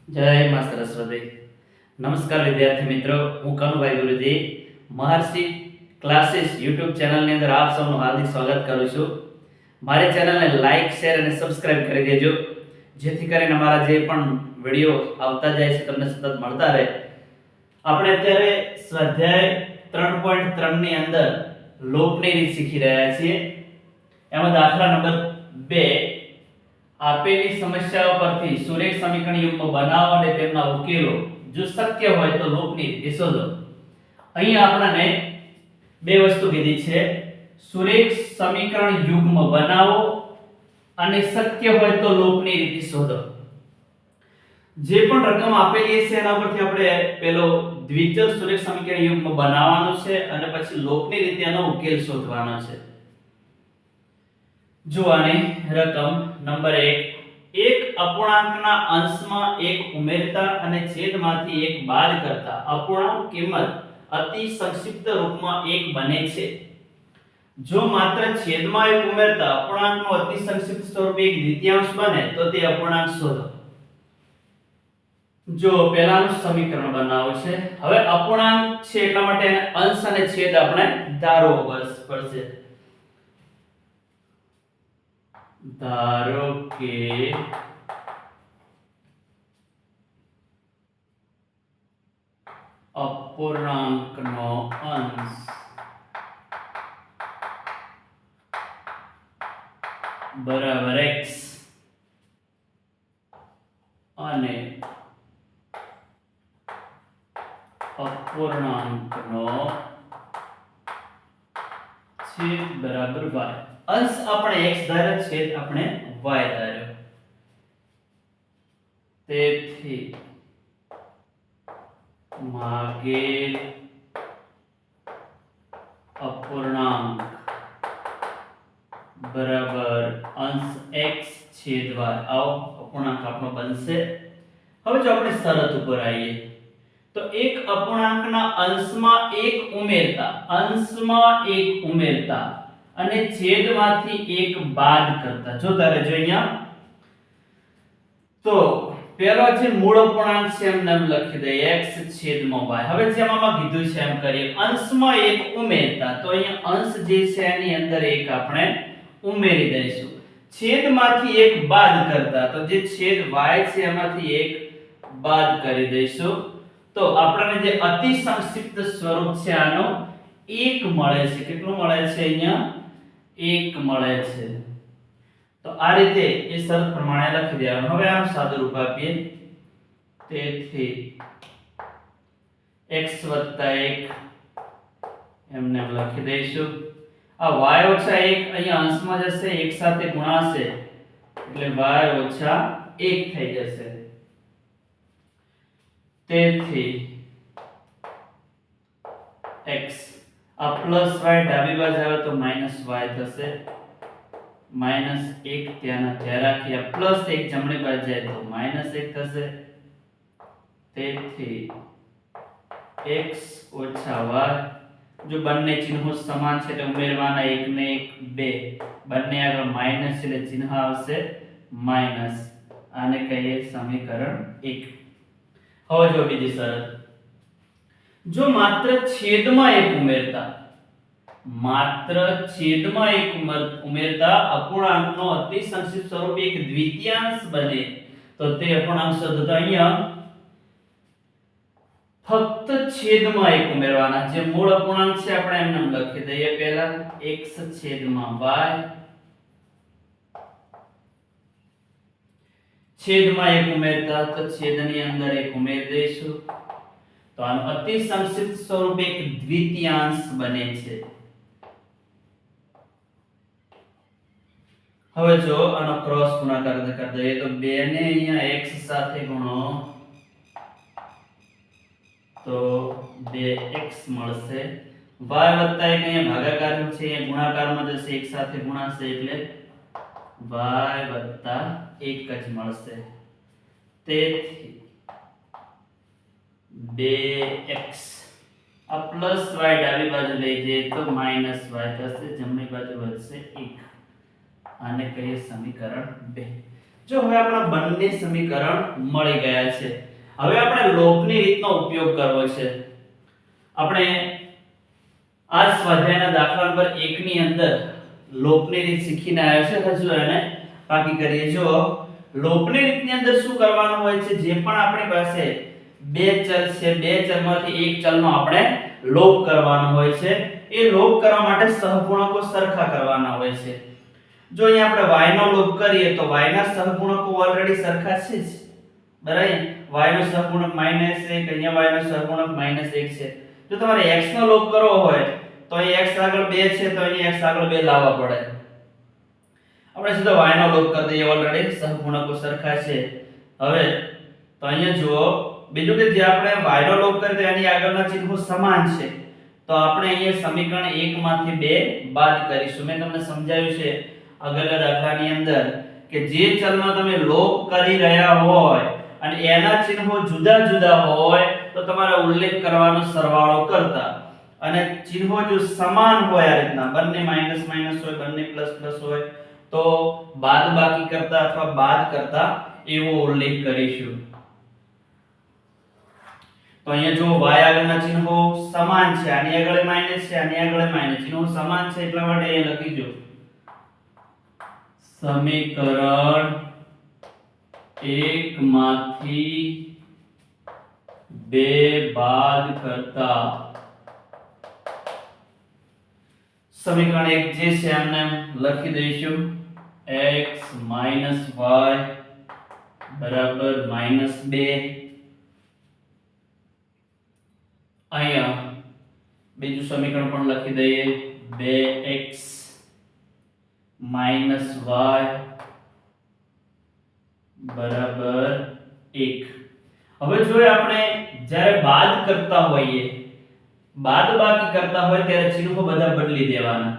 જય મા સરસ્વતી. નમસ્કાર વિદ્યાર્થી મિત્રો, હું કનુભાઈ ગુરુજી મહર્ષિ ક્લાસીસ YouTube ચેનલની અંદર આપ સૌનું હાર્દિક સ્વાગત કરું છું. મારી ચેનલને લાઈક, શેર અને સબસ્ક્રાઇબ કરી દેજો, જેથી કરીને મારા જે પણ વિડિયો આવતા જાય છે તમને સતત મળતા રહે. આપણે અત્યારે સ્વાધ્યાય 3.3 ની અંદર લોપની રીત શીખી રહ્યા છીએ. એમાં દાખલા નંબર 2, આપેલી સમસ્યાઓ પરથી સુરેખ સમીકરણ યુગ્મ બનાવો અને તેમના ઉકેલો, જો શક્ય હોય તો લોપની રીતે શોધો. અહીં આપણને બે વસ્તુ કીધી છે: સુરેખ સમીકરણ યુગ્મ બનાવો અને શક્ય હોય તો લોપની રીતે શોધો. જે પણ રકમ આપેલી છે એના પરથી આપણે પેલો દ્વિચલ સુરેખ સમીકરણ યુગ્મ બનાવવાનું છે અને પછી લોપની રીતે એનો ઉકેલ શોધવાનો છે. જોવાની રકમ નંબર 1, એક અપૂર્ણાંકના અંશમાં 1 ઉમેરતા અને છેદમાંથી 1 બાદ કરતા અપૂર્ણાંક કિંમત અતિ સંક્ષિપ્ત રૂપમાં 1 બને છે. જો માત્ર છેદમાં 1 ઉમેરતા અપૂર્ણાંકનું અતિ સંક્ષિપ્ત સ્વરૂપ 1 દ્વિતીયાંશ બને તો તે અપૂર્ણાંક શોધો. જો પહેલાનું સમીકરણ બનાવો છે. હવે અપૂર્ણાંક છે એટલા માટે એને અંશ અને છેદ આપણે ધારવો પડશે. ધારો કે અપૂર્ણાંકનો અંશ બરાબર x અને અપૂર્ણાંકનો છેદ બરાબર y. અંશ આપણે x ધાર્યો, છેદ આપણે y ધાર્યો. તેથી માગેલ અપૂર્ણાંક બરાબર અંશ x છેદ y. આવો અપૂર્ણાંક આપણો બનશે. હવે જો આપણે શરત ઉપર આવીએ તો એક અપૂર્ણાંકના અંશમાં 1 ઉમેરતા અને છેદમાંથી 1 બાદ કરતા. જો તારે જો અહીંયા તો પેલો જે મૂળ અપૂર્ણાંક છે એમ નામ લખી દઈએ x છેદમાં y. હવે જેમ આમાં કીધું છે એમ કરીએ. અંશમાં 1 ઉમેરતા, તો અહીંયા અંશ જે છે એની અંદર 1 આપણે ઉમેરી દઈશું. છેદમાંથી 1 બાદ કરતા, તો જે છેદ y છે એમાંથી 1 બાદ કરી દઈશું. તો આપણને જે અતિ સંક્ષિપ્ત સ્વરૂપ છે આનો 1 મળે છે. કેટલું મળે છે? અહીંયા 1 મળે છે. તો આ રીતે એ શરત પ્રમાણે લખી દેવાનું. હવે આનું સાદું રૂપ આપીએ. તેથી x + 1 એમને લખી દઈશું. આ y - 1 અહીંયા અંશમાં જશે, 1 સાથે ગુણાશે એટલે y - 1 થઈ જશે. તેથી x આ પ્લસ y ડાબી બાજુ આવે તો માઈનસ y થશે. -1 ત્યાંના ત્યાં રાખીએ. +1 જમણી બાજુ જાય તો -1 થશે. તેથી x - y, જો બંને ચિહ્નો સમાન છે એટલે ઉમેરવાના, 1 ને 1 2, બંને આગળ માઈનસ એટલે ચિહ્ન આવશે માઈનસ. આને કહીએ સમીકરણ 1. હવે જો બીજી શરત. જો માત્ર છેદમાં 1 ઉમેરતા અપૂર્ણાંકનો અતિ સંક્ષિપ્ત સ્વરૂપ 1 દ્વિતીયાંશ બને તો તે અપૂર્ણાંક શોધો. તો અહીંયા ફક્ત છેદમાં 1 ઉમેરવાના. જે મૂળ અપૂર્ણાંક છે આપણે એમને લખી દઈએ. પહેલા x છેદમાં y, છેદમાં 1 ઉમેરતા તો છેદની અંદર 1 ઉમેરી દઈશું. તો આનું અતિ સંક્ષિપ્ત સ્વરૂપ 1 દ્વિતીયાંશ બને છે. હવે જો આનો ક્રોસ ગુણાકાર કરી દઈએ તો 2 ને અહીંયા x સાથે ગુણો તો 2x મળશે. y + 1 અહીંયા ભાગાકારનું છે, અહીંયા ગુણાકારમાં જશે, 1 સાથે ગુણાશે એટલે y + 1 જ મળશે. તેથી 2x આ પ્લસ y ડાબી બાજુ લઈ જઈએ તો માઈનસ y થશે, જમણી બાજુ વધશે 1. આને કહીએ સમીકરણ 2. જો હવે આપણા બંને સમીકરણ મળી ગયા છે, હવે આપણે લોપની રીતનો ઉપયોગ કરવો છે. આપણે આ સ્વાધ્યાયના દાખલા નંબર 1 ની અંદર લોપની રીત શીખીને આવ્યા છે. હજુ એને બાકી કરીએ. જો લોપની રીતની અંદર શું કરવાનું હોય છે, જે પણ આપણી પાસે બે ચલ છે, બે ચલમાંથી એક ચલનો આપણે લોપ કરવાનો હોય છે. એ લોપ કરવા માટે સહગુણકો સરખા કરવાના હોય છે. જો અહીંયા આપણે y નો લોપ કરીએ તો y ના સહગુણકો ઓલરેડી સરખા છે જ, બરાબર. y નો સહગુણક -1, અહીંયા y નો સહગુણક -1 છે. જો તમારે x નો લોપ કરવો હોય તો અહીં x આગળ 2 છે, તો અહીં x આગળ 2 લાવવા પડે. આપણે સીધો y નો લોપ કરી દઈએ, ઓલરેડી સહગુણકો સરખા છે. હવે તો અહીંયા જુઓ, બીજું કે જે આપણે y નો લોપ કરીએ તો એની આગળના ચિહ્નો સમાન છે, તો આપણે અહીંયા સમીકરણ 1 માંથી 2 બાદ કરીશું. મેં તમને સમજાવ્યું છે આગળના દાખલાની અંદર કે જે ચલનો તમે લોપ કરી રહ્યા હોય અને એના ચિહ્નો જુદા જુદા હોય તો તમારે ઉલ્લેખ કરવાનો સરવાળો કરતા, અને ચિહ્નો જો સમાન હોય, આ રીતના બંને માઈનસ માઈનસ હોય, બંને પ્લસ પ્લસ હોય, તો બાદબાકી કરતા અથવા બાદ કરતા એવો ઉલ્લેખ કરીશું. તો અહીંયા જો y આગળના ચિહ્નો સમાન છે, આની આગળ માઈનસ છે, આની આગળ માઈનસ, ચિહ્નો સમાન છે એટલા માટે અહીંયા લખીજો સમીકરણ 1 માંથી 2 બાદ કરતા સમીકરણ 1 જે છે એમને લખી દઈશું x y બરાબર -2. અહીંયા બીજું સમીકરણ પણ લખી દઈએ 2x y બરાબર 1. હવે જો આપણે જ્યારે બાદ કરતા હોઈએ, બાદબાકી કરતા હોય ત્યારે ચિહ્નો બધા બદલી દેવાના.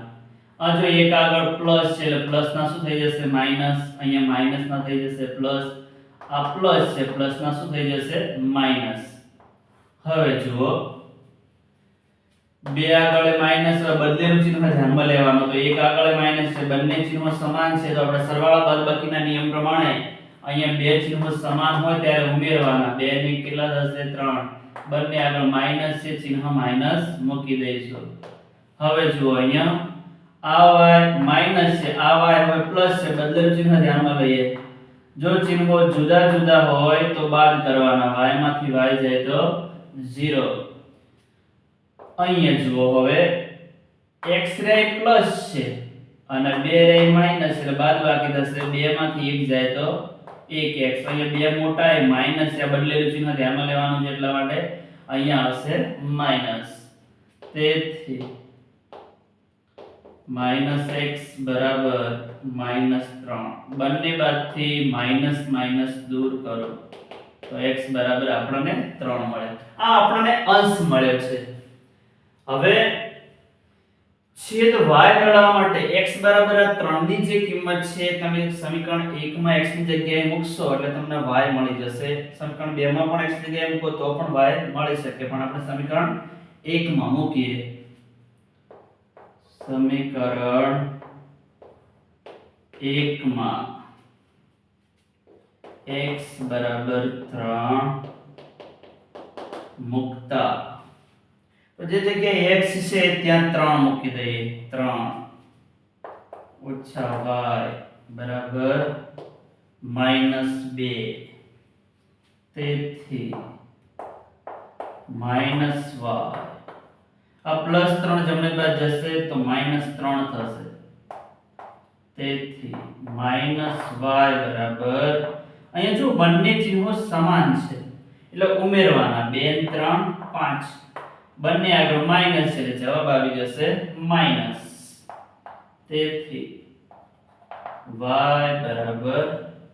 આ જો એક આગળ પ્લસ છે એટલે પ્લસ ના શું થઈ જશે માઈનસ, અહીંયા માઈનસ ના થઈ જશે પ્લસ, આ પ્લસ છે પ્લસ ના શું થઈ જશે માઈનસ. હવે જુઓ બે આગળ માઈનસ, બદલેલું ચિહ્ન ધ્યાનમાં લેવાનું. તો એક આગળ માઈનસ છે, બંને ચિહ્નો સમાન છે, તો આપણે સરવાળા બાદબાકીના નિયમ પ્રમાણે અહીંયા બે ચિહ્નો સમાન હોય ત્યારે ઉમેરવાના. 2 ને કેટલા થશે 3, બંને આગળ માઈનસ છે, ચિહ્ન માઈનસ મૂકી દઈશું. હવે જુઓ અહીંયા આ y માઈનસ છે, આ y હવે પ્લસ છે, બદલેલું ચિહ્ન ધ્યાનમાં લઈએ. જો ચિહ્નો જુદા જુદા હોય તો બાદ કરવાના, y માંથી y જાય તો 0. અહીંયા જુઓ હવે x રે પ્લસ છે અને 2 રે માઈનસ, એટલે બાદબાકી થશે. 2 માંથી 1 જાય તો 1x. અહીંયા 2 મોટા એ માઈનસ છે, બદલેલું ચિહ્ન ધ્યાનમાં લેવાનું છે એટલા માટે અહીંયા આવશે માઈનસ. તેથી -x બરાબર -3. બંને બાજુથી માઈનસ માઈનસ દૂર કરો તો x બરાબર આપણને 3 મળે. આ આપણને અંશ મળ્યો છે. હવે છેદ y મેળવવા માટે x બરાબર આ 3 ની જે કિંમત છે તમે સમીકરણ 1 માં x ની જગ્યાએ મૂકશો એટલે તમને y મળી જશે. સમીકરણ 2 માં પણ x ની જગ્યાએ મૂકો તો પણ y મળી શકે, પણ આપણે સમીકરણ 1 માં મૂકીએ. સમીકરણ 1 માં x બરાબર 3 મૂકતા તો જે જગ્યાએ x છે ત્યાં 3 મૂકી દઈએ. 3 ઓછા y બરાબર -2. તેથી -y આ +3 જમણી બાજુ જશે તો -3 થશે. તેથી -y બરાબર, અહીંયા જો બંને ચિહ્નો સમાન છે એટલે ઉમેરવાના. 2 ને 3 5, બંને આગળ માઈનસ છે એટલે જવાબ આવી જશે માઈનસ. તેથી y બરાબર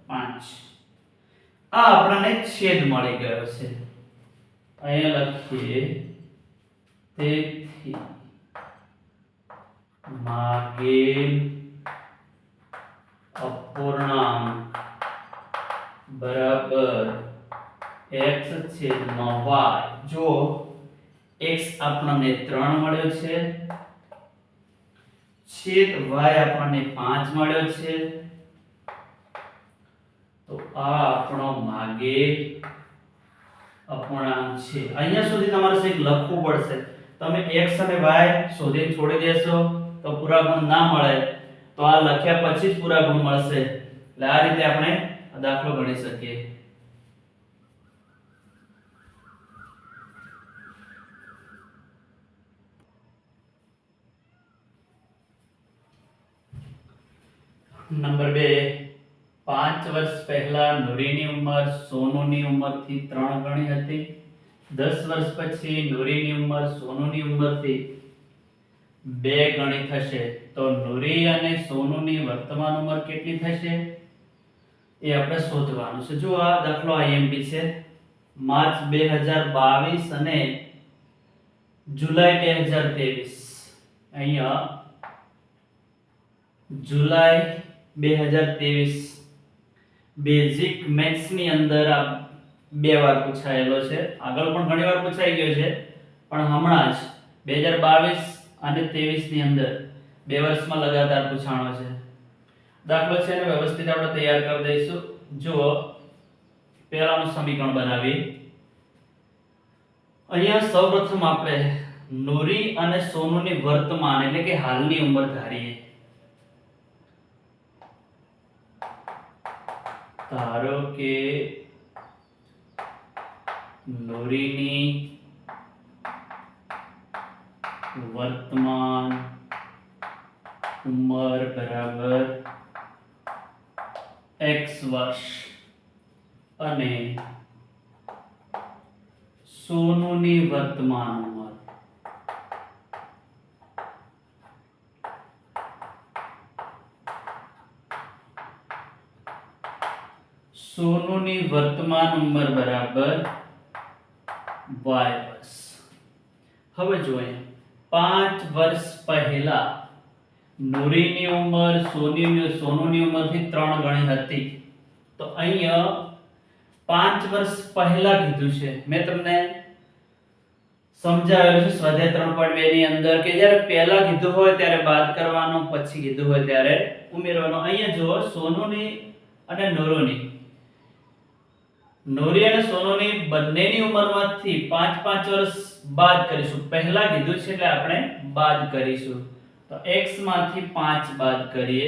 5. આ આપણને છેદ મળી ગયો છે. અહીંયા લખીએ તેથી માગેલ અપૂર્ણાંક બરાબર x છેદમાં y. જો x આપણને 3 મળ્યો છે, છેદ y આપણને 5 મળ્યો છે, આ આપણો માગે અપૂર્ણાંક છે. અહીંયા સુધી તમારે કંઈક લખવું પડશે. તમે x અને y શોધીને છોડી દેશો તો પૂરા ગુણ ના મળે, તો આ લખ્યા પછી જ પૂરા ગુણ મળશે. એટલે આ રીતે આપણે આ દાખલો ગણી શકીએ. નંબર 2, 5 વર્ષ પહેલા નૂરીની ઉંમર સોનુની ઉંમરથી 3 ગણી હતી. 10 વર્ષ પછી નૂરીની ઉંમર સોનુની ઉંમરથી 2 ગણી થશે. તો નૂરી અને સોનુની વર્તમાન ઉંમર કેટલી થશે એ આપણે શોધવાનું છે. જો આ દાખલો IMP છે. માર્ચ 2022 અને જુલાઈ 2023. અહીંયા જુલાઈ 2023 બેઝિક મેથ્સ ની અંદર આ 2 વાર પૂછાયેલો છે. આગળ પણ ઘણી વાર પૂછાઈ ગયો છે, પણ હમણાં જ 2022 અને 23 ની અંદર 2 વર્ષમાં લગાતાર પૂછાણો છે. દાખલો છે ને વ્યવસ્થિત આપણે તૈયાર કરી દઈશું. જુઓ, પહેલાનું સમીકરણ બનાવીએ. અહીંયા સૌપ્રથમ આપણે નૂરી અને સોનુની વર્તમાન એટલે કે હાલની ઉંમર ધારીએ. ધારો કે નૂરીની વર્તમાન ઉંમર બરાબર x વર્ષ અને સોનુની વર્તમાન ઉંમર બરાબર y વર્ષ. હવે જોઈએ, 5 વર્ષ પહેલા નૂરીની ઉંમર સોનુની ઉંમરથી 3 ગણી હતી. તો અહીંયા 5 વર્ષ પહેલા કીધું છે. મેં તમને સમજાવેલું છે સ્વાધ્યાય 3.2 ની અંદર કે જ્યારે પહેલા કીધું હોય ત્યારે બાદ કરવાનો, પછી કીધું હોય ત્યારે ઉમેરવાનો. અહીંયા જુઓ, સોનુની અને નૂરી અને સોનુની બંનેની ઉંમરમાંથી 5 વર્ષ બાદ કરીશું. પહેલા કીધું છે એટલે આપણે બાદ કરીશું. તો x માંથી 5 બાદ કરીએ,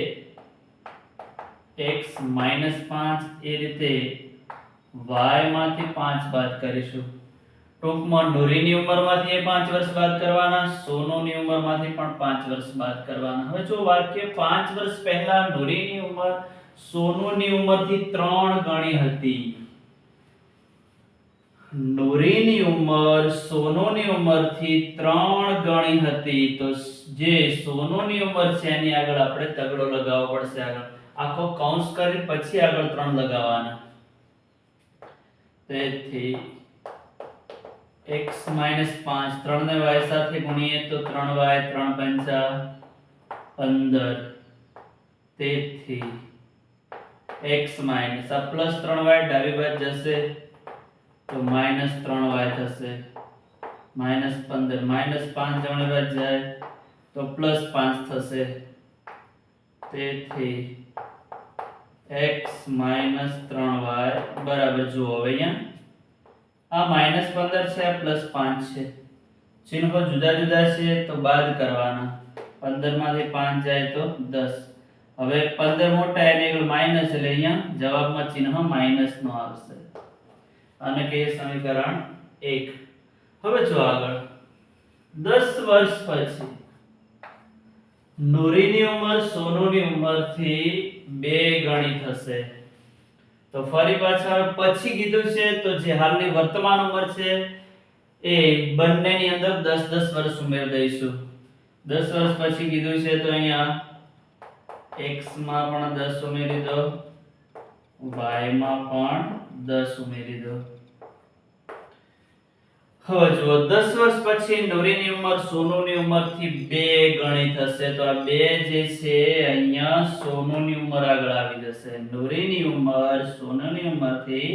x -5. એ રીતે y માંથી 5 બાદ કરીશું. ટૂંકમાં નૂરીની ઉંમરમાંથી 5 વર્ષ બાદ કરવાના, સોનુની ઉંમરમાંથી પણ 5 વર્ષ બાદ કરવાના. હવે જો વાક્ય 5 વર્ષ પહેલા નૂરીની ઉંમર સોનુની ઉંમરથી 3 ગણી હતી. નૂરીની ઉંમર સોનુની ઉંમરથી 3 ગણી હતી. તો જે સોનુની ઉંમર છે એની આગળ આપણે તગડો લગાવવો પડશે. આગળ આખો કૌંસ કરી પછી આગળ 3 લગાવવાના. તેથી x -5, 3 ને y સાથે ગુણીએ તો 3y, 3 પંચા 15. તેથી x માઈનસ આ પ્લસ 3y ડાબી બાજુ જશે તો -3y થશે. -15 -5 જમણી બાજુ જાય તો +5 થશે. તેથી x -3y બરાબર, જુઓ હવે અહીંયા આ -15 છે, આ +5 છે. ચિહ્નો જુદા જુદા છે તો બાદ કરવાના. 15 માંથી 5 જાય તો 10. હવે 15 મોટા એની આગળ માઈનસ એટલે અહીંયા જવાબમાં ચિહ્ન માઈનસ નો આવશે. અને કે સમીકરણ 1. હવે જો આગળ 10 વર્ષ પછી નૂરીની ઉંમર સોનુની ઉંમરથી 2 ગણી થશે. તો ફરી પાછા પછી કીધું છે તો જે હાલની વર્તમાન ઉંમર છે એ બંનેની અંદર 10 વર્ષ ઉમેરી દઈશું. 10 વર્ષ પછી કીધું છે તો અહીંયા x માં પણ 10 ઉમેરી દો, y માં પણ 10 ઉમેરી દો. હવે જુઓ, 10 વર્ષ પછી નૂરીની ઉંમર સોનુની ઉંમરથી 2 ગણી થશે. તો આ 2 જે છે અહીંયા સોનુની ઉંમર આગળ આવી જશે. નૂરીની ઉંમર સોનુની ઉંમરથી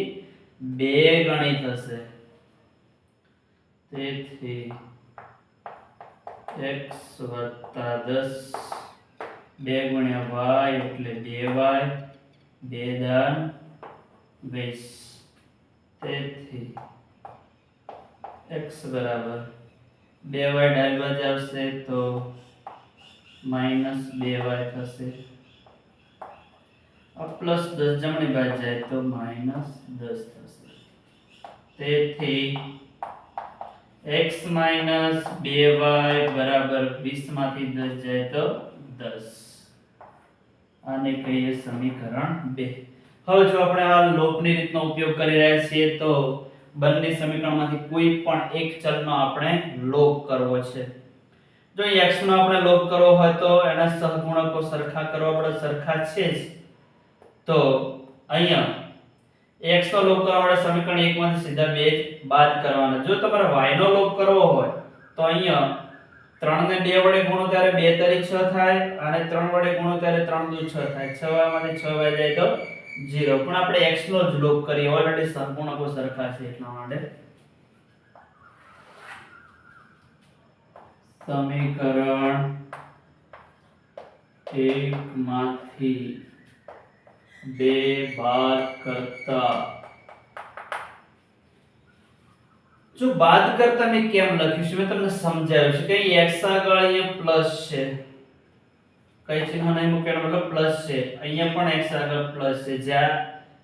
2 ગણી થશે. તેથી x + 10 2 × y એટલે 2y, 2 દાન 20. તેથી x બરાબર 2y ડાબી બાજુ આવશે તો -2y થશે. આ +10 જમણી બાજુ જાય તો -10 થશે. તેથી x - 2y બરાબર 20 માંથી 10 જાય તો 10. આને કહીએ સમીકરણ 2. હવે જો આપણે આ લોપની રીતનો ઉપયોગ કરી રહ્યા છીએ તો બંને સમીકરણમાંથી કોઈ પણ એક ચલનો આપણે લોપ કરવો છે. જો x નો આપણે લોપ કરવો હોય તો એના સહગુણકો સરખા કરવા પડે, સરખા છે જ. તો અહીંયા x નો લોપ કરવા માટે સમીકરણ 1 માંથી સીધા 2 બાદ કરવાના. જો તમારે y નો લોપ કરવો હોય તો અહીંયા 3 ને 2 વડે ગુણો ત્યારે 2 તરી 6 થાય અને 3 વડે ગુણો ત્યારે 3 દુ 6 થાય. 6 માંથી 6 વઈ જાય તો 0. પણ આપણે x નો જ લોપ કરીએ, ઓલરેડી સહગુણકો સરખા છે એટલા માટે સમીકરણ 1 માંથી 2 બાદ કરતા. જો બાદ કરતા મેં કેમ લખ્યું છે મેં તમને સમજાવ્યું છે કે x આગળ અહીંયા પ્લસ છે, કઈ ચિહ્ન નહીં મૂકેલો મતલબ પ્લસ છે, અહીંયા પણ x આગળ પ્લસ છે. જ્યાં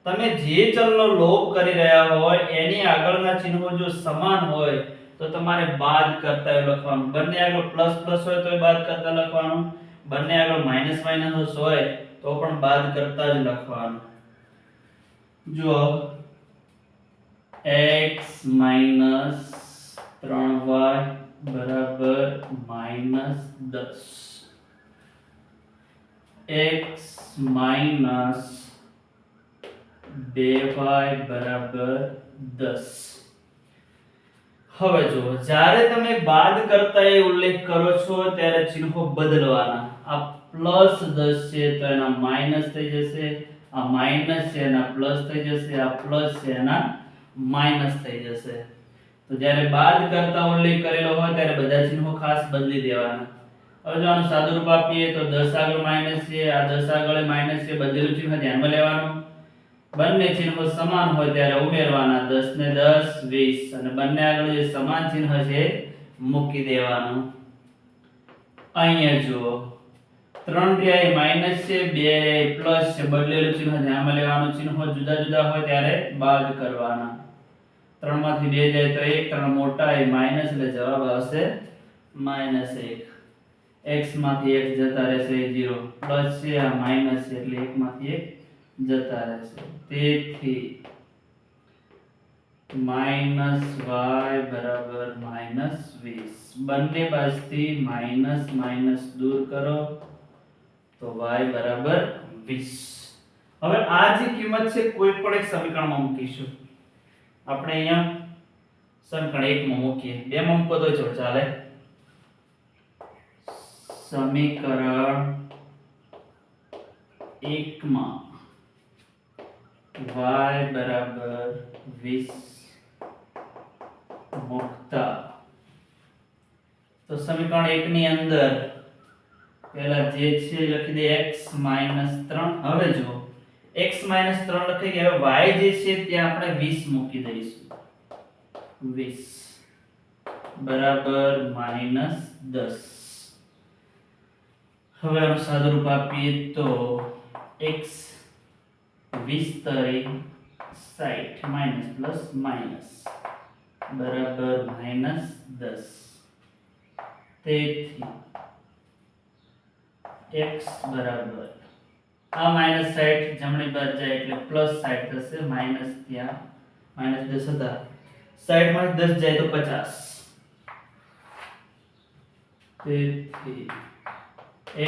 તમે જે ચલનો લોપ કરી રહ્યા હોય એની આગળના ચિહ્નો જો સમાન હોય તો તમારે બાદ કરતા લખવાનું. બંને આગળ પ્લસ પ્લસ હોય તો બાદ કરતા લખવાનું, બંને આગળ માઈનસ માઈનસ હોય તો પણ બાદ કરતા જ લખવાનું. જો x - 3y બરાબર -10, x - 2y બરાબર 10. હવે જો જ્યારે તમે બાદ કરતા એ ઉલ્લેખ કરો છો ત્યારે ચિહ્નો બદલવાના. આ +10 છે તો એના માઈનસ થઈ જશે, આ માઈનસ છે એના પ્લસ થઈ જશે, આ પ્લસ છે એના માઈનસ થઈ જશે. તો જ્યારે બાદ કરતા ઉલ્લેખ કરેલો હોય ત્યારે બધા ચિહ્નો ખાસ બદલી દેવાના. હવે જો આનું સાદુરૂપ આપીએ તો 10 આગળ માઈનસ છે, આ 10 આગળ માઈનસ છે, બદલેલું ચિહ્ન ધ્યાનમાં લેવાનું. બંને ચિહ્નો સમાન હોય ત્યારે ઉમેરવાના. 10 ને 10 20 અને બંને આગળ જે સમાન ચિહ્ન છે મૂકી દેવાનું. અહીંયા જુઓ 3 રહ્યા માઈનસ છે, 2 રહ્યા પ્લસ છે, બદલેલું ચિહ્ન ધ્યાનમાં લેવાનું. ચિહ્નો જુદા જુદા હોય ત્યારે બાદ કરવાના. 3 માંથી 2 જાય તો 1, 3 મોટા એ માઈનસ એટલે જવાબ આવશે -1. x માંથી 1 જતા રહેશે 0, પ્લસ છે આ માઈનસ છે એટલે 1 માંથી 1 જતા રહેશે. તેથી -y બરાબર -20. બંને બાજુથી માઈનસ માઈનસ દૂર કરો તો y બરાબર 20. હવે આ જે કિંમત છે કોઈ પણ એક સમીકરણમાં મૂકીશું. આપણે અહીંયા સમીકરણ 1 માં મૂકીએ, 2 માં મૂકો તો ચાલે. સમીકરણ 1 માં y બરાબર 20 મૂકતા તો સમીકરણ 1 ની અંદર પહેલા જે છે લખી દે x - 3. હવે જો x - 3 લખી ગયા, હવે y જે છે ત્યાં આપણે 20 મૂકી દઈશું. 20 બરાબર -10. હવે આનું સાદુરૂપ આપીએ તો x 20 તરી 60 માઈનસ પ્લસ માઈનસ બરાબર -10. તેથી x બરાબર આ -60 જમણી બાજુ જાય એટલે +60 થશે, માઈનસ ત્યાં -10 હતા, 60 માંથી 10 જાય તો 50. તેથી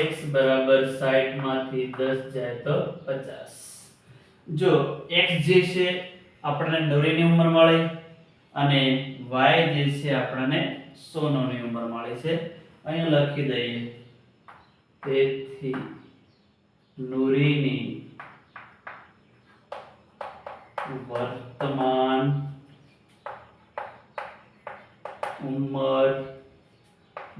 x બરાબર 60 માંથી 10 જાય તો 50. જો x જે છે આપણને 90 ની ઉંમર મળી અને y જે છે આપણને 100 ની ઉંમર મળી છે. અહીં લખી દઈએ. તેથી નુરીની વર્તમાન ઉંમર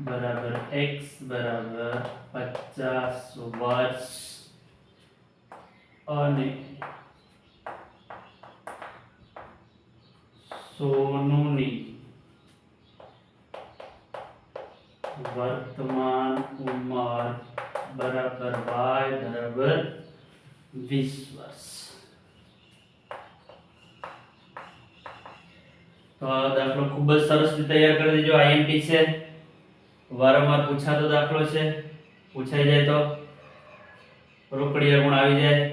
બરાબર x બરાબર 50 વર્ષ અને સોનુની વર્તમાન ઉંમર બરાબર y બરાબર 20 વર્ષ. તો આ દાખલો ખૂબ જ સરસ રીતે તૈયાર કરી દેજો. આઈએમપી છે, વારંવાર પૂછાતો દાખલો છે. પૂછાઈ જાય તો રોકડી ગુણ આવી જાય.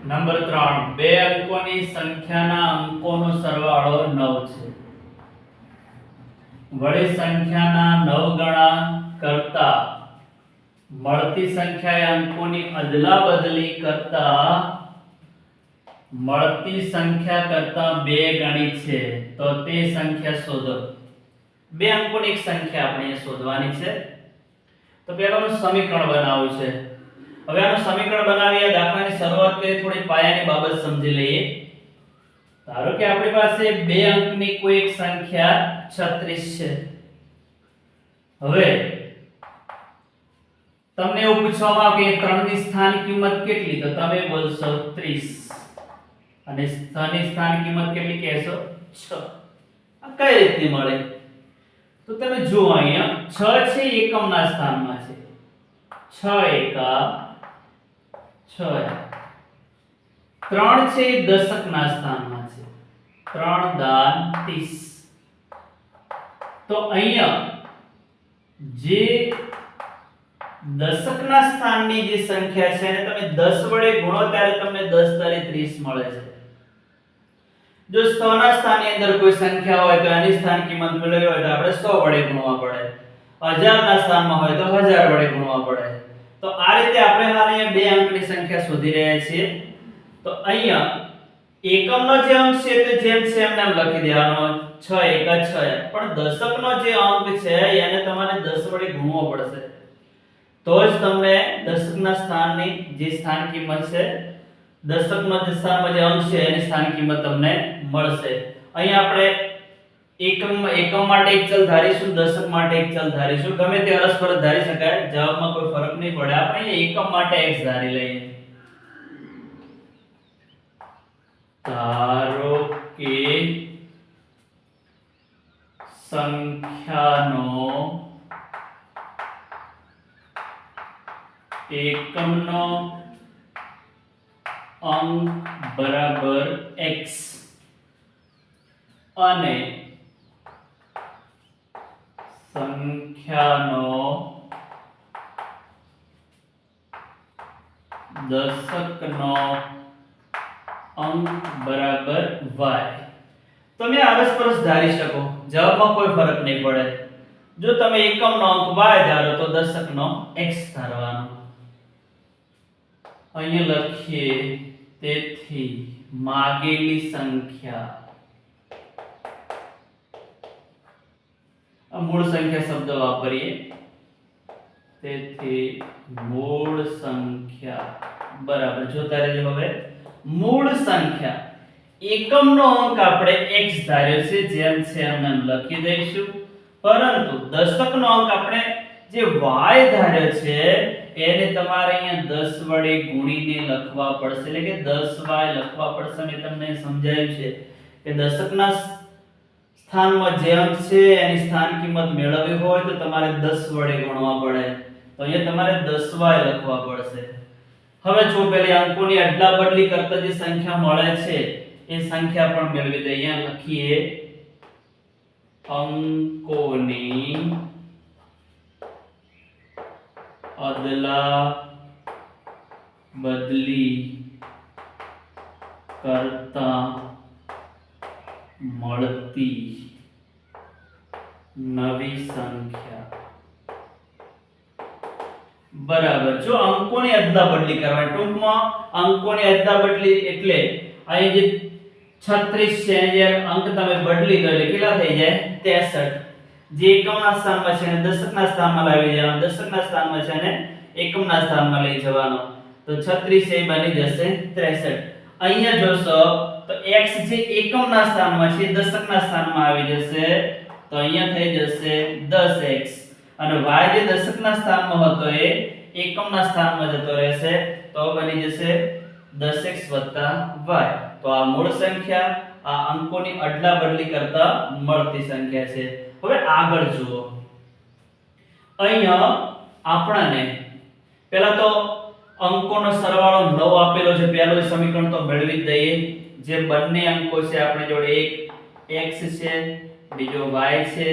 નંબર 3, બે અંકોની સંખ્યાના અંકોનો સરવાળો 9 છે. વળી સંખ્યાના 9 ગણા કરતા મળતી સંખ્યાએ અંકોની અદલાબદલી કરતા મળતી સંખ્યા કરતા 2 ગણી છે. તો તે સંખ્યા શોધો. બે અંકોની એક સંખ્યા આપણે અહીંયા શોધવાની છે. તો પહેલાનું સમીકરણ બનાવવું છે. હવે આનું સમીકરણ બનાવીએ, દાખલાની શરૂઆત કરીએ, થોડી પાયાની બાબત સમજી લઈએ. ધારો કે આપણી પાસે બે અંકની કોઈ એક સંખ્યા 36 છે. હવે તમને એવું પૂછવામાં આવે કે 3 ની સ્થાન કિંમત કેટલી, તો તમે બોલશો 30 અને સ્થાનની સ્થાન કિંમત કેટલી કહેશો 6. આ કઈ રીતે મળે? તો તમે જુઓ, અહીંયા 6 છે એકમના સ્થાનમાં છે. 6 એકા 6. 3 છે એ દશકના સ્થાનમાં છે. 3 દાન 30. તો અહીંયા જે દશકના સ્થાનની જે સંખ્યા છે એને તમે 10 વડે ગુણો ત્યારે તમને 10 તારી 30 મળે છે. જો 100 ના સ્થાનની અંદર કોઈ સંખ્યા હોય તો એની સ્થાન કિંમત મેળવવી હોય તો આપણે 100 વડે ગુણવા પડે. 1000 ના સ્થાનમાં હોય તો 1000 વડે ગુણવા પડે. તો આ રીતે આપણે હાલ અહીંયા બે અંકની સંખ્યા શોધી રહ્યા છીએ. તો અહીંયા એકમનો જે અંક છે તે જેમ છે એમ નામ લખી દેવાનો, 6 એકા 6. પણ દશકનો જે અંક છે એને તમારે 10 વડે ગુણવો પડશે. તો જ તમને દશકના સ્થાનની જે સ્થાન કિંમત છે, દશકનો જે સ્થાનમાં જે અંક છે એની સ્થાન કિંમત તમને મળશે. અહીં આપણે એકમ માટે એક ચલ ધારીશું, દશક માટે એક ચલ ધારીશું. ગમે તે અરસપરસ ધારી શકાય, જવાબમાં કોઈ ફરક નહીં પડે. આપણે અહીં એકમ માટે x ધારી લઈએ. ધારો કે સંખ્યાનો એકમનો અંક બરાબર x અને સંખ્યાનો દશકનો અંક બરાબર y. તમે અરસપરસ ધારી શકો, જવાબમાં કોઈ ફરક નહીં પડે. જો તમે એકમનો અંક y ધારો તો દશકનો x ધારવાનો. અહીંયા લખીએ, તેથી માગેલી સંખ્યા, મૂળ સંખ્યા શબ્દ વાપરીએ, તેથી મૂળ સંખ્યા બરાબર, જોતા રહેજો. હવે મૂળ સંખ્યા, એકમનો અંક આપણે x ધાર્યો છે, જેમ છે એમ લખી દઈશું. પરંતુ દશકનો અંક આપણે જે y ધાર્યો છે એને તમારે અહીંયા 10 વડે ગુણીને લખવા પડશે. એટલે કે 10y લખવા પડશે. મેં તમને સમજાવ્યું છે કે દશકના સ્થાનમાં જે અંક છે એની સ્થાન કિંમત મેળવવી હોય તો તમારે 10 વડે ગુણવા પડે. તો અહીંયા તમારે 10y લખવા પડશે. હવે જો પેલી અંકોની અદલાબદલી કરતા જે સંખ્યા મળે છે એ સંખ્યા પણ મેળવી દઈએ. અહીંયા લખીએ, અંકોની અદલાબદલી કરતા મળતી નવી સંખ્યા બરાબર. જો અંકોની અદલાબદલી કરવાની, ટૂંકમાં અંકોની અદલાબદલી એટલે અહીં જે 36 છે જે અંક તમે બદલી દો એટલે કેટલા થઈ જાય 63. જે એકમના સ્થાનમાં છે એને દશકના સ્થાનમાં લાવી દેવાનો, દશકના સ્થાનમાં છે એને એકમના સ્થાનમાં લઈ જવાનો. તો 36 એ બની જશે 63. અહીંયા જોશો તો x જે એકમના સ્થાનમાં છે દશકના સ્થાનમાં આવી જશે, તો અહીંયા થઈ જશે 10x અને y જે દશકના સ્થાનમાં હતો એ એકમના સ્થાનમાં જતો રહેશે, તો બની જશે 10x y. તો આ મૂળ સંખ્યા આ અંકોની અદલા બદલી કરતા મળતી સંખ્યા છે. હવે આગળ જુઓ, અહીંયા આપણને પહેલા તો અંકોનો સરવાળો 9 આપેલો છે, પહેલું સમીકરણ તો મેળવી જ દઈએ. જે બંને અંકો છે આપણી જોડે, એક x છે, બીજો y છે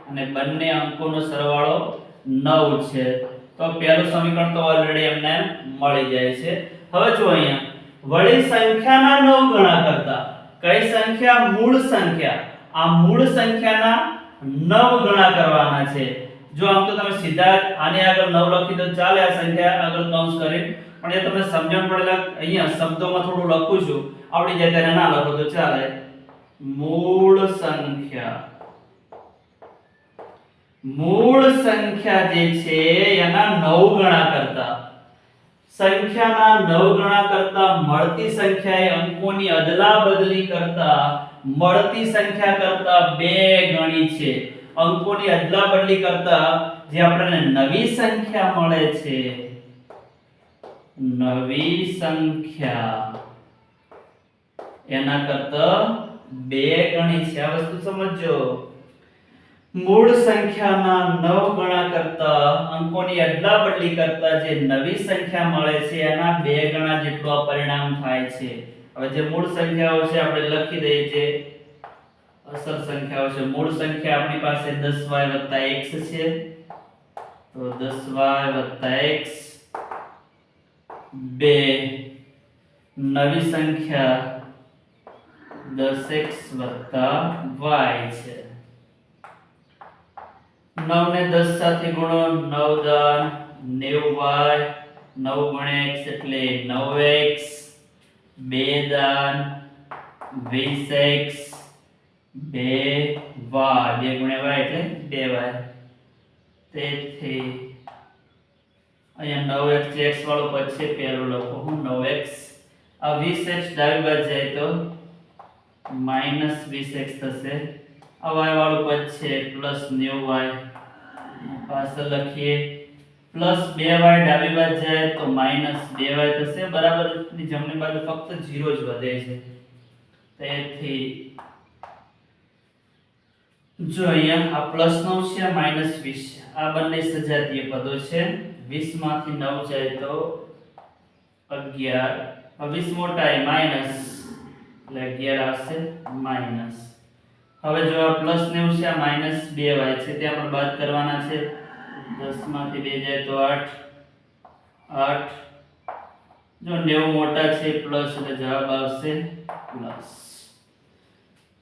અને બંને અંકોનો સરવાળો 9 છે. તો પહેલું સમીકરણ તો ઓલરેડી અમને મળી જાય છે. હવે જો અહીંયા વળી સંખ્યાના 9 ગણા કરતા કઈ સંખ્યા? મૂળ સંખ્યા. આ મૂળ સંખ્યાના 9 ગણા કરવાના છે. જો આમ તો તમે સીધા આને આગળ 9 લખી દો ચાલે, આ સંખ્યા આગળ કૌંસ કરી, પણ એ તમને સમજણ પડે અહીંયા શબ્દોમાં થોડું લખું છું, આવડી જાય ત્યારે ના લખો તો ચાલે. મૂળ સંખ્યા જે છે એના 9 ગણા કરતા, સંખ્યાના 9 ગણા કરતા મળતી સંખ્યા એ અંકોની અદલા બદલી કરતા મળતી સંખ્યા કરતા 2 ગણી છે. અંકોની અદલા બદલી કરતા જે આપણને નવી સંખ્યા મળે છે, નવી સંખ્યા એના કરતા 2 ગણી છે. આ વસ્તુ સમજો. મૂળ સંખ્યાના 9 ગણા કરતા અંકોની અદલા બદલી કરતા જે નવી સંખ્યા મળે છે એના 2 ગણા જેટલું પરિણામ થાય છે. હવે જે મૂળ સંખ્યાઓ છે આપણે લખી દઈએ, જે અસલ સંખ્યાઓ છે. મૂળ સંખ્યા આપણી પાસે 10y + x છે, તો 10y + x 2. નવી સંખ્યા 10x + y છે. 9 ને 10 સાથે ગુણો, 9 દાન 90y, 9 × x એટલે 9x, 2 દાન 20x, 2y, 2 × y એટલે 2y. તેથી અહીંયા 9x જે x વાળો પદ છે પહેલું લખો હું 9x. આ 20x ડાબી બાજુ જાય તો -20x થશે. આ y વાળું પદ છે +90y, પાછળ લખીએ. +2y ડાબી બાજુ જાય તો -2y થશે. બરાબર ની જમણી બાજુ ફક્ત 0 જ વધે છે. તેથી જો અહીંયા આ +9 છે, આ -20 છે. આ બંને સજાતીય પદો છે. 20 માંથી 9 જાય તો 11. 20 મોટા માઈનસ એટલે 11 આવશે માઈનસ. હવે જો આ +90 છે, આ -2y છે, તે આપણે બાદ કરવાના છે. 10 માંથી 2 જાય તો 8. જો 90 મોટા છે પ્લસ એટલે જવાબ આવશે પ્લસ.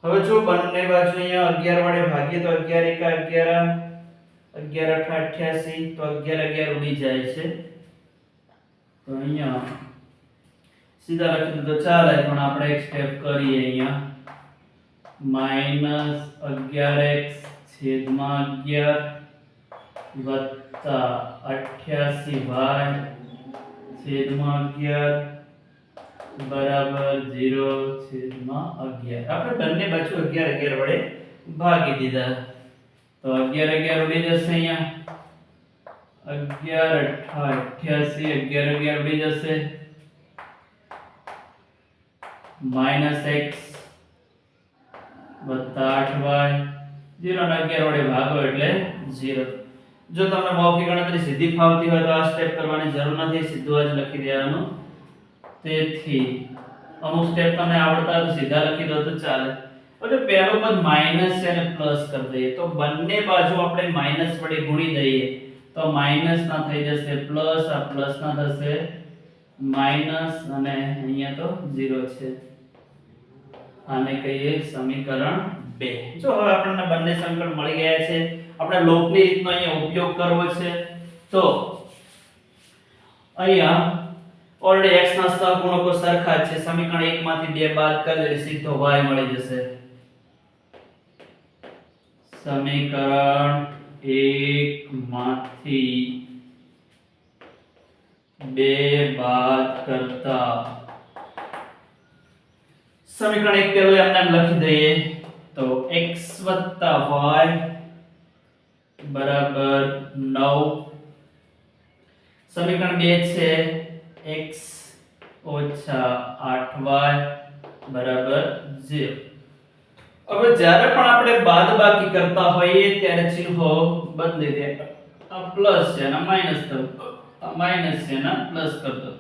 હવે જો બંને બાજુ અહીંયા 11 વડે ભાગીએ તો 11 × 1 = 11, 11 × 8 = 88, તો 11 ઉડી જાય છે. તો અહીંયા સીધા લખી દો તો ચાલે, પણ આપણે એક સ્ટેપ કરીએ. અહીંયા -11x / 11 વત્તા 88y / 11 બરાબર 0/11. આપણે બંને બાજુ 11 વડે ભાગી દીધા, તો 11 ઉડી જશે. અહીંયા 11 × 8 = 88, 11 ઉડી જશે. -x વત્તા 8y, 0 ને 11 વડે ભાગો એટલે 0. જો તમને મૌખિક ગણતરી સીધી ફાવતી હોય તો આ સ્ટેપ કરવાની જરૂર નથી, સીધું જ લખી દેવાનું. તેથી અમુક સ્ટેપ તમને આવડતા હોય તો સીધા લખી દો તો ચાલે. હવે પહેલું પદ માઈનસ છે અને પ્લસ કરી દઈએ, તો બંને બાજુ આપણે માઈનસ વડે ગુણી દઈએ તો માઈનસ ના થઈ જશે પ્લસ, આ પ્લસ ના થશે માઈનસ, અને અહીંયા તો 0 છે. આને કહીએ સમીકરણ 2. જો હવે આપણને બંને સમીકરણ મળી ગયા છે, આપણે લોપની રીતનો અહીંયા ઉપયોગ કરવો છે. તો અહીંયા ઓલરેડી x ના સહગુણકો સરખા જ છે. સમીકરણ 1 માંથી 2 બાદ કરી એટલે સીધો y મળી જશે. સમીકરણ 1 માંથી 2 બાદ કરતા સમીકરણ 1 પેલું એમને એમ લખી દઈએ તો x y બરાબર 9. સમીકરણ 2 છે x ઓછા 8y બરાબર 0. હવે જ્યારે પણ આપણે બાદબાકી કરતા હોઈએ ત્યારે ચિહ્નો બદલી દે. આ પ્લસ છે અને માઈનસ કર દો, આ માઈનસ છે અને પ્લસ કર દો,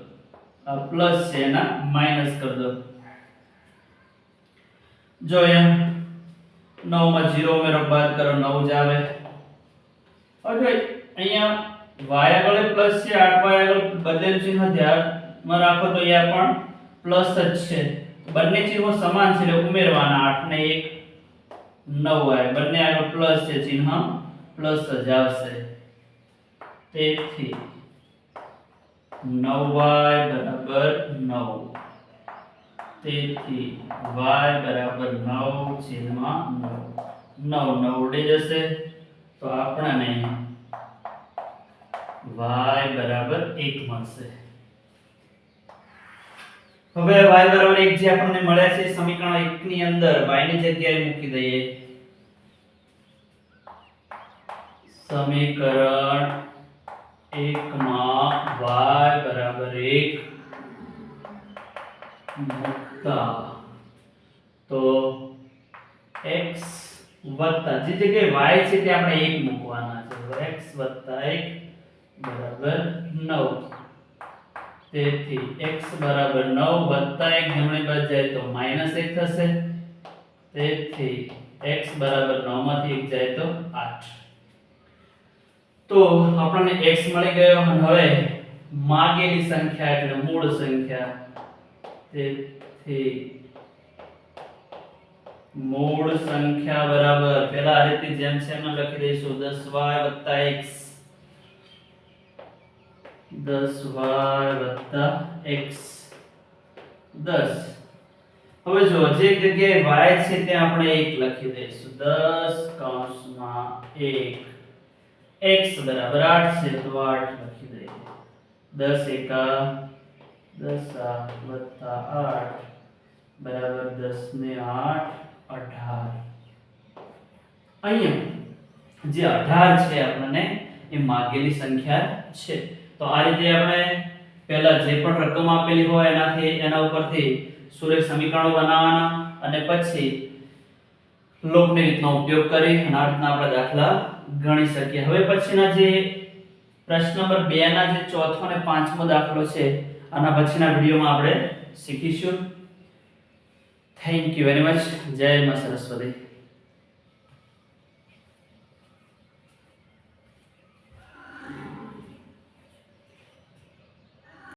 આ પ્લસ છે અને માઈનસ કર દો. જો અહીંયા 9 માં 0 ઉમેરો, બાદ કરો 9 જ આવે. હવે અહીંયા y આગળ પ્લસ છે, 8y આગળ બદલેલું ચિહ્ન ધ્યાનમાં રાખો તો અહીંયા પણ પ્લસ જ છે. બંને ચિહ્નો સમાન છે એટલે ઉમેરવાના. 8 ને 1 9 આવે, બંને આગળ પ્લસ છે, ચિહ્ન પ્લસ જ આવશે. તેથી 9y બરાબર 9. તેથી y બરાબર 9 છેદમાં 9. 9 9 ઉડી જશે તો આપણને y બરાબર 1 મળશે. હવે y બરાબર 1 જે આપણને મળ્યા છે સમીકરણ 1 ની અંદર y ની જગ્યાએ મૂકી દઈએ. સમીકરણ 1 માં y બરાબર 1 મૂકતા તો x વત્તા જે જગ્યાએ y છે તે આપણે 1 મૂકવાના છે. x વત્તા 1 બરાબર 9. તેથી x બરાબર 9 વત્તા 1 જમણી બાજુ જાય તો -1 થશે. તેથી x બરાબર 9 માંથી 1 જાય તો 8. તો આપણને x મળી ગયો. અને હવે માગેલી સંખ્યા એટલે મૂળ સંખ્યા. તેથી મૂળ સંખ્યા બરાબર પહેલા આ રીતે જેમ છે એમ લખી દઈશું 10y + x. 10y + x 10. હવે જો જે જગ્યાએ y છે ત્યાં આપણે 1 લખી દઈશું. 10 x બરાબર 8 છે તો 8 લખી દઈએ. 10 એકા 10 વત્તા 8 બરાબર 10 ને 8 18. અહીંયા જે 18 છે આપણને એ માગેલી સંખ્યા છે. તો આ રીતે આપણે પહેલા જે પણ રકમ આપેલી હોય એના ઉપરથી સુરેખ સમીકરણો બનાવવાના અને પછી લોકની રીતનો ઉપયોગ કરી અને આ રીતના આપણે દાખલા ગણી શકીએ. હવે પછીના જે પ્રશ્ન નંબર 2 ના જે ચોથો અને પાંચમો દાખલો છે આના પછીના વિડિયોમાં આપણે શીખીશું. Thank you very much. જય મા સરસ્વતી.